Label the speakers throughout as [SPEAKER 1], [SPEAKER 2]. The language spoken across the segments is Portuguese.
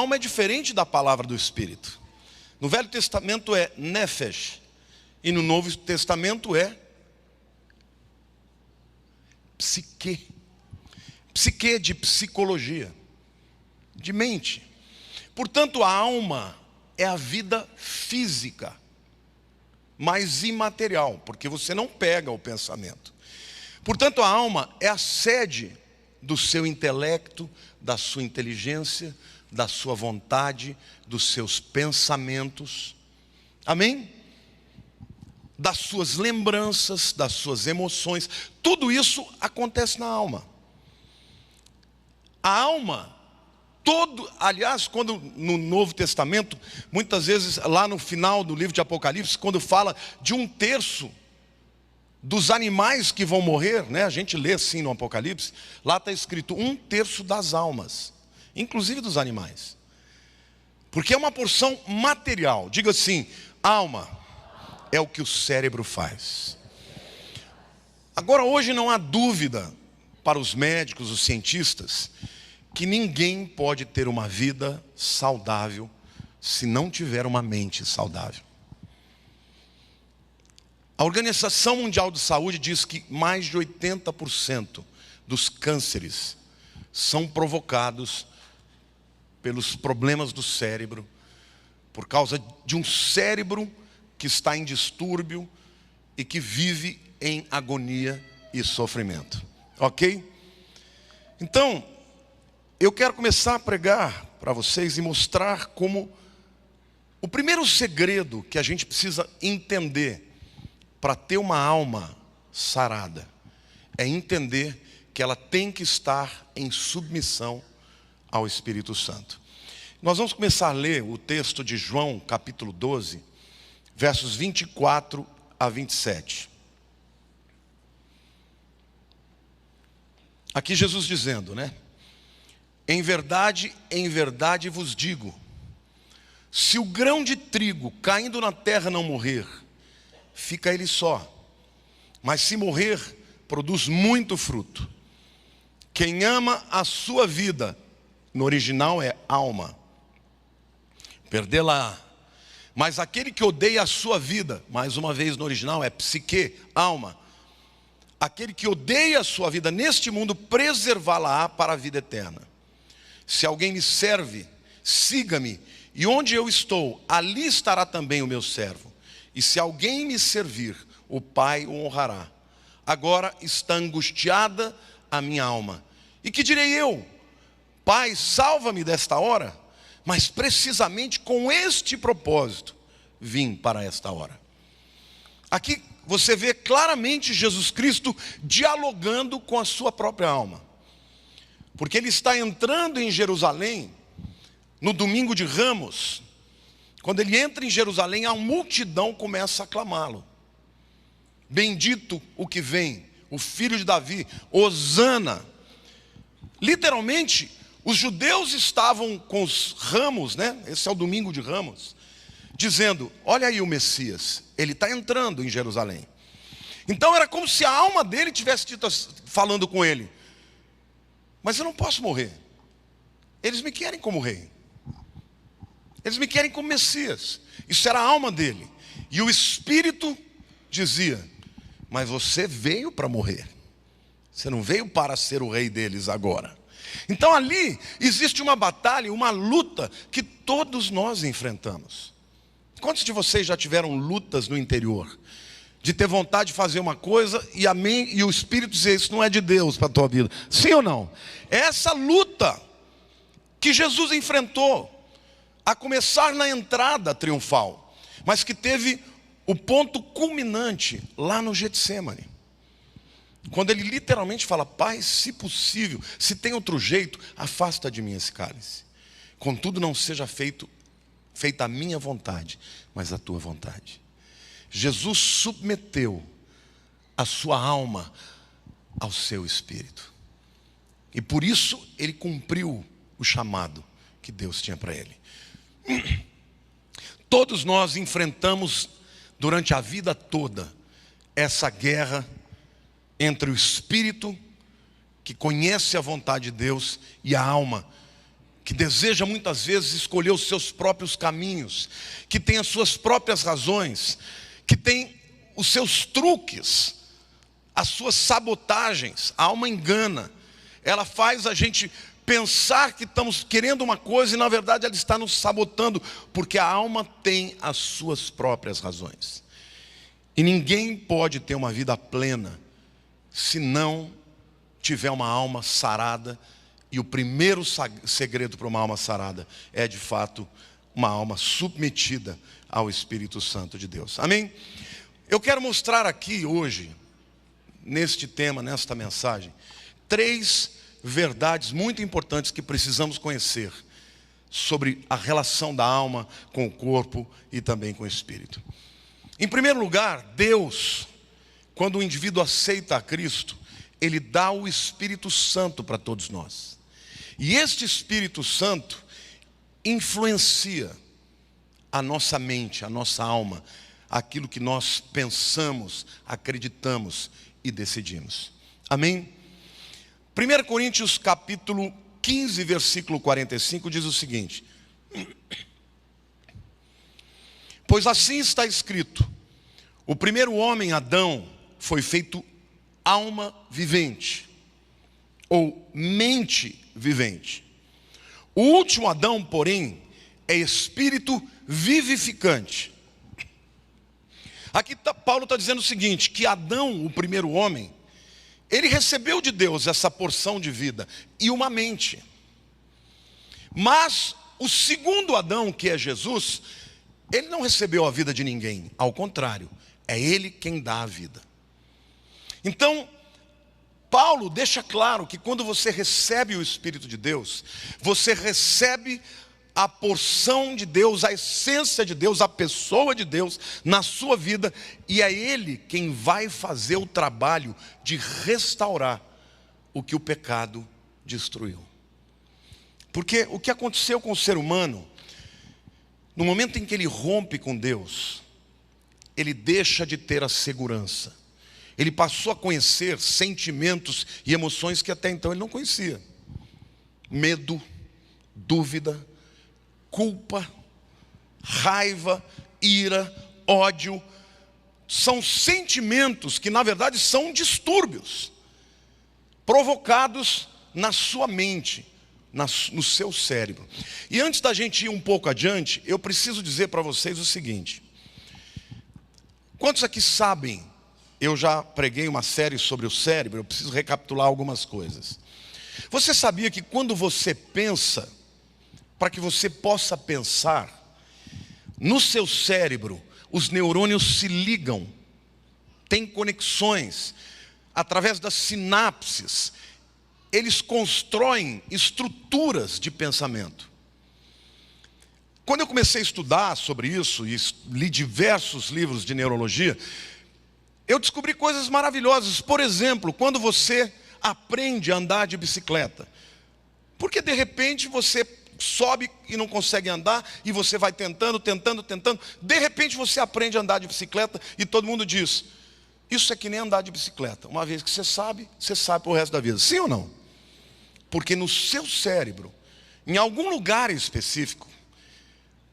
[SPEAKER 1] alma é diferente da palavra do Espírito. No Velho Testamento é nefesh, e no Novo Testamento é psique. Psique de psicologia, de mente. Portanto, a alma é a vida física, mas imaterial, porque você não pega o pensamento. Portanto, a alma é a sede do seu intelecto, da sua inteligência, da sua vontade, dos seus pensamentos. Amém? Das suas lembranças, das suas emoções. Tudo isso acontece na alma. A alma, aliás, quando no Novo Testamento, muitas vezes lá no final do livro de Apocalipse, quando fala de 1/3 dos animais que vão morrer, né? A gente lê assim no Apocalipse, lá está escrito 1/3 das almas, inclusive dos animais, porque é uma porção material. Diga assim: alma é o que o cérebro faz. Agora, hoje não há dúvida para os médicos, os cientistas, que ninguém pode ter uma vida saudável se não tiver uma mente saudável. A Organização Mundial de Saúde diz que mais de 80% dos cânceres são provocados pelos problemas do cérebro, por causa de um cérebro que está em distúrbio e que vive em agonia e sofrimento. Ok? Então, eu quero começar a pregar para vocês e mostrar como o primeiro segredo que a gente precisa entender para ter uma alma sarada é entender que ela tem que estar em submissão ao Espírito Santo. Nós vamos começar a ler o texto de João, capítulo 12, versos 24 a 27. Aqui Jesus dizendo, né? Em verdade vos digo, se o grão de trigo caindo na terra não morrer, fica ele só, mas se morrer, produz muito fruto. Quem ama a sua vida, no original é alma, perdê-la. Mas aquele que odeia a sua vida, mais uma vez no original é psique, alma. Aquele que odeia a sua vida neste mundo, preservá-la-á para a vida eterna. Se alguém me serve, siga-me, e onde eu estou, ali estará também o meu servo. E se alguém me servir, o Pai o honrará. Agora está angustiada a minha alma. E que direi eu? Pai, salva-me desta hora. Mas precisamente com este propósito vim para esta hora. Aqui você vê claramente Jesus Cristo dialogando com a sua própria alma. Porque ele está entrando em Jerusalém no domingo de Ramos. Quando ele entra em Jerusalém, a multidão começa a aclamá-lo. Bendito o que vem, o filho de Davi, Hosana. Literalmente, os judeus estavam com os ramos, né? Esse é o domingo de Ramos, dizendo: olha aí o Messias, ele está entrando em Jerusalém. Então era como se a alma dele tivesse falando com ele: mas eu não posso morrer, eles me querem como rei, eles me querem como Messias. Isso era a alma dele. E o Espírito dizia: mas você veio para morrer, você não veio para ser o rei deles agora. Então ali existe uma batalha, uma luta que todos nós enfrentamos. Quantos de vocês já tiveram lutas no interior? De ter vontade de fazer uma coisa e o Espírito dizer: isso não é de Deus para a tua vida. Sim ou não? É essa luta que Jesus enfrentou, a começar na entrada triunfal, mas que teve o ponto culminante lá no Getsêmani, quando ele literalmente fala: Pai, se possível, se tem outro jeito, afasta de mim esse cálice. Contudo, não seja feita a minha vontade, mas a tua vontade. Jesus submeteu a sua alma ao seu espírito. E por isso ele cumpriu o chamado que Deus tinha para ele. Todos nós enfrentamos durante a vida toda essa guerra entre o espírito que conhece a vontade de Deus e a alma que deseja muitas vezes escolher os seus próprios caminhos, que tem as suas próprias razões, que tem os seus truques, as suas sabotagens. A alma engana, ela faz a gente pensar que estamos querendo uma coisa e na verdade ela está nos sabotando, porque a alma tem as suas próprias razões. E ninguém pode ter uma vida plena se não tiver uma alma sarada. E o primeiro segredo para uma alma sarada é, de fato, uma alma submetida ao Espírito Santo de Deus. Amém? Eu quero mostrar aqui hoje, neste tema, nesta mensagem, 3 verdades muito importantes que precisamos conhecer sobre a relação da alma com o corpo e também com o Espírito. Em primeiro lugar, Deus, quando o indivíduo aceita a Cristo, Ele dá o Espírito Santo para todos nós. E este Espírito Santo influencia a nossa mente, a nossa alma, aquilo que nós pensamos, acreditamos e decidimos. Amém? 1 Coríntios capítulo 15, versículo 45 diz o seguinte: pois assim está escrito, o primeiro homem, Adão, foi feito alma vivente, ou mente vivente. O último Adão, porém, é espírito vivificante. Aqui Paulo está dizendo o seguinte, que Adão, o primeiro homem, ele recebeu de Deus essa porção de vida e uma mente. Mas o segundo Adão, que é Jesus, ele não recebeu a vida de ninguém. Ao contrário, é ele quem dá a vida. Então, Paulo deixa claro que quando você recebe o Espírito de Deus, você recebe a porção de Deus, a essência de Deus, a pessoa de Deus na sua vida, e é Ele quem vai fazer o trabalho de restaurar o que o pecado destruiu. Porque o que aconteceu com o ser humano, no momento em que ele rompe com Deus, ele deixa de ter a segurança. Ele passou a conhecer sentimentos e emoções que até então ele não conhecia. Medo, dúvida, culpa, raiva, ira, ódio. São sentimentos que na verdade são distúrbios provocados na sua mente, no seu cérebro. E antes da gente ir um pouco adiante, eu preciso dizer para vocês o seguinte: quantos aqui sabem, eu já preguei uma série sobre o cérebro, eu preciso recapitular algumas coisas. Você sabia que quando você pensa, para que você possa pensar, no seu cérebro, os neurônios se ligam, tem conexões, através das sinapses, eles constroem estruturas de pensamento. Quando eu comecei a estudar sobre isso, e li diversos livros de neurologia, eu descobri coisas maravilhosas. Por exemplo, quando você aprende a andar de bicicleta, porque de repente você sobe e não consegue andar, e você vai tentando, de repente você aprende a andar de bicicleta, e todo mundo diz, isso é que nem andar de bicicleta. Uma vez que você sabe para o resto da vida. Sim ou não? Porque no seu cérebro, em algum lugar específico,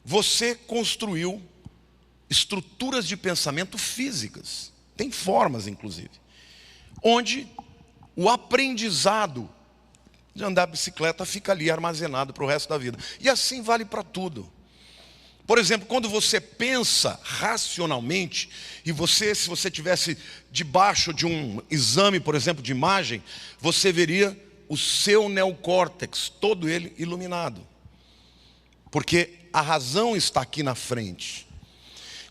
[SPEAKER 1] você construiu estruturas de pensamento físicas. Tem formas, inclusive, onde o aprendizado de andar de bicicleta fica ali armazenado para o resto da vida. E assim vale para tudo. Por exemplo, quando você pensa racionalmente, e se você estivesse debaixo de um exame, por exemplo, de imagem, você veria o seu neocórtex, todo ele iluminado. Porque a razão está aqui na frente.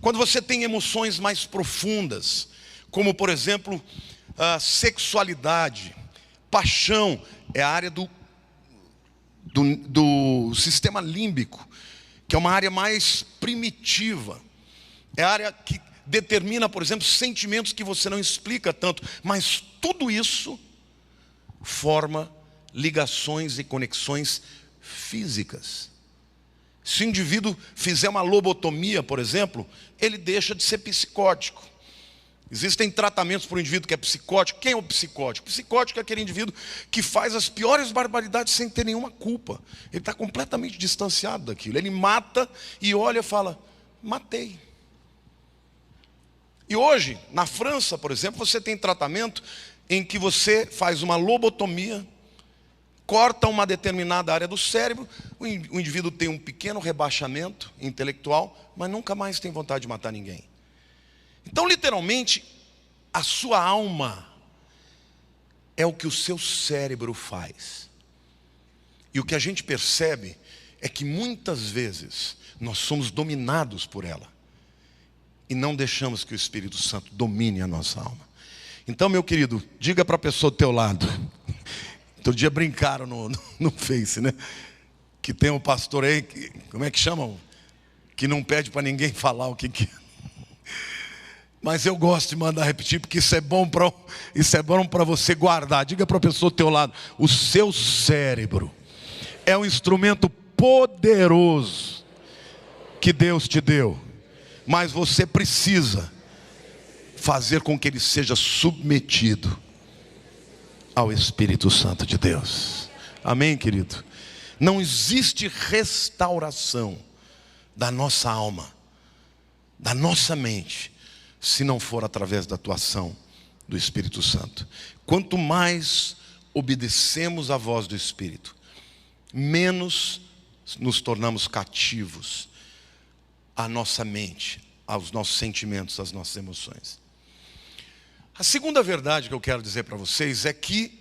[SPEAKER 1] Quando você tem emoções mais profundas, como por exemplo, a sexualidade, paixão, é a área do sistema límbico, que é uma área mais primitiva. É a área que determina, por exemplo, sentimentos que você não explica tanto, mas tudo isso forma ligações e conexões físicas. Se o indivíduo fizer uma lobotomia, por exemplo, ele deixa de ser psicótico. Existem tratamentos para o indivíduo que é psicótico. Quem é o psicótico? O psicótico é aquele indivíduo que faz as piores barbaridades sem ter nenhuma culpa. Ele está completamente distanciado daquilo. Ele mata e olha e fala, matei. E hoje, na França, por exemplo, você tem tratamento em que você faz uma lobotomia, corta uma determinada área do cérebro, o indivíduo tem um pequeno rebaixamento intelectual, mas nunca mais tem vontade de matar ninguém. Então, literalmente, a sua alma é o que o seu cérebro faz. E o que a gente percebe é que muitas vezes nós somos dominados por ela e não deixamos que o Espírito Santo domine a nossa alma. Então, meu querido, diga para a pessoa do teu lado. Outro dia brincaram no Face, né? Que tem um pastor aí, como é que chamam? Que não pede para ninguém falar o que é. Mas eu gosto de mandar repetir, porque isso é bom para você guardar. Diga para a pessoa do teu lado, o seu cérebro é um instrumento poderoso que Deus te deu, mas você precisa fazer com que ele seja submetido ao Espírito Santo de Deus. Amém, querido? Não existe restauração da nossa alma, da nossa mente, se não for através da atuação do Espírito Santo. Quanto mais obedecemos à voz do Espírito, menos nos tornamos cativos à nossa mente, aos nossos sentimentos, às nossas emoções. A segunda verdade que eu quero dizer para vocês é que,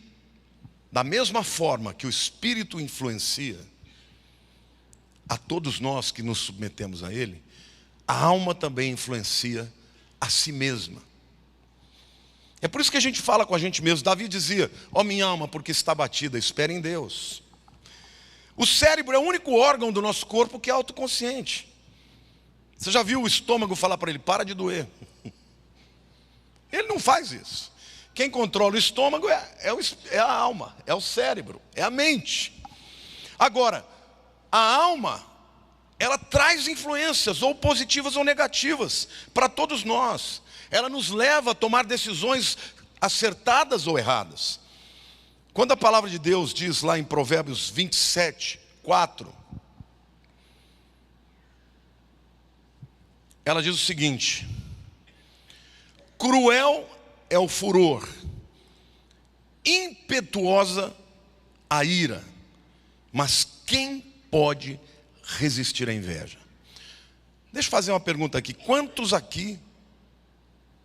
[SPEAKER 1] da mesma forma que o Espírito influencia a todos nós que nos submetemos a Ele, a alma também influencia a si mesma. É por isso que a gente fala com a gente mesmo. Davi dizia, ó minha alma, porque está batida, espere em Deus. O cérebro é o único órgão do nosso corpo que é autoconsciente. Você já viu o estômago falar para ele, para de doer? Ele não faz isso. Quem controla o estômago é a alma, é o cérebro, é a mente. Agora, a alma, ela traz influências, ou positivas ou negativas, para todos nós. Ela nos leva a tomar decisões acertadas ou erradas. Quando a palavra de Deus diz lá em Provérbios 27, 4, ela diz o seguinte: cruel é o furor, impetuosa a ira, mas quem pode resistir à inveja? Deixa eu fazer uma pergunta aqui. Quantos aqui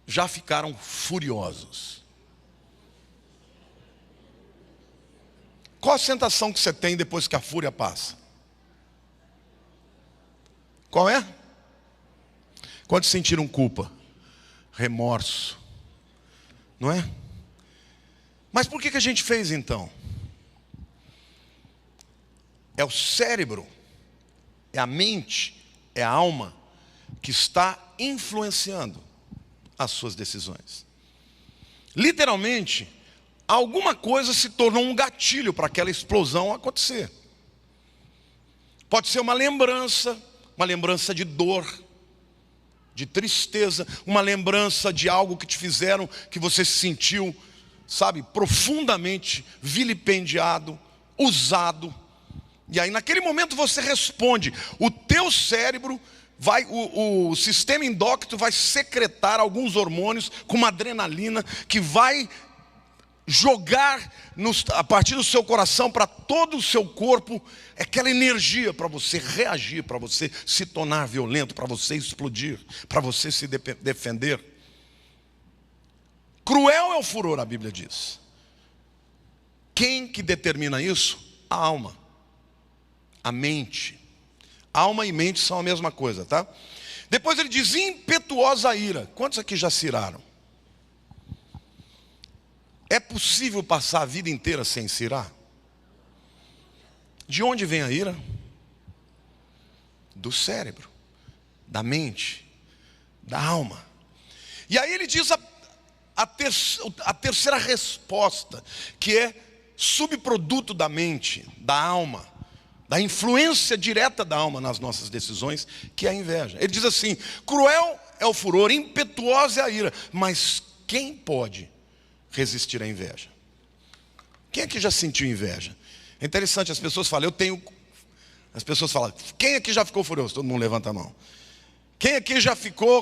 [SPEAKER 1] já ficaram furiosos? Qual a sensação que você tem depois que a fúria passa? Qual é? Quantos sentiram culpa? Remorso? Não é? Mas por que a gente fez então? É o cérebro, é a mente, é a alma que está influenciando as suas decisões. Literalmente, alguma coisa se tornou um gatilho para aquela explosão acontecer. Pode ser uma lembrança de dor, de tristeza, uma lembrança de algo que te fizeram, que você se sentiu, sabe, profundamente vilipendiado, usado. E aí naquele momento você responde. O teu cérebro vai, o sistema endócrino vai secretar alguns hormônios com uma adrenalina que vai jogar a partir do seu coração para todo o seu corpo aquela energia para você reagir, para você se tornar violento, para você explodir, para você se defender. Cruel é o furor, a Bíblia diz. Quem que determina isso? A alma, a mente. Alma e mente são a mesma coisa, tá? Depois ele diz impetuosa a ira. Quantos aqui já se iraram? É possível passar a vida inteira sem se irar? De onde vem a ira? Do cérebro, da mente, da alma. E aí ele diz a terceira resposta, que é subproduto da mente, da alma, da influência direta da alma nas nossas decisões, que é a inveja. Ele diz assim: cruel é o furor, impetuosa é a ira. Mas quem pode resistir à inveja? Quem aqui já sentiu inveja? É interessante, as pessoas falam, as pessoas falam, quem aqui já ficou furioso? Todo mundo levanta a mão. Quem aqui já ficou